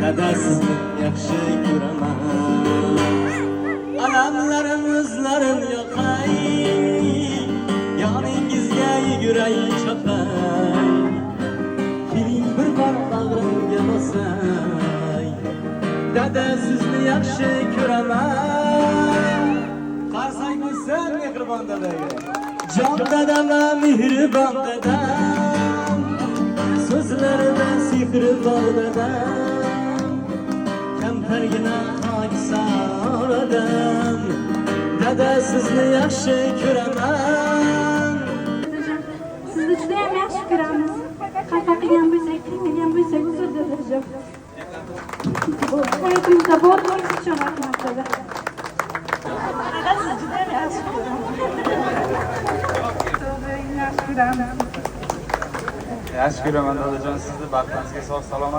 dada sizni yaxshi ko'raman. Alamlarim o'zlarim yoqay, yoningizga yuguray chopay. Keling bir bor bag'rimga bosay, dada sizni yaxshi ko'raman. Qarsak bo'lsin mehribon dadaga. Jon dadam mehribon dadam, so'zlarida sehri bor dadam. Kamtargina hoksor odam, dada sizni yaxshi ko'raman. Sizni juda ham yaxshi ko'ramiz. Xafa qilgan bo'lsak, qiynalgan bo'lsak, uzr dadajon. Bu hayotimizda bor bo'lsa uchun rahmat dada. Dada sizni juda ham yaxshi ko'raman. Yaxshi ko'raman dadajon, sizni baxtingizga sog' salomat.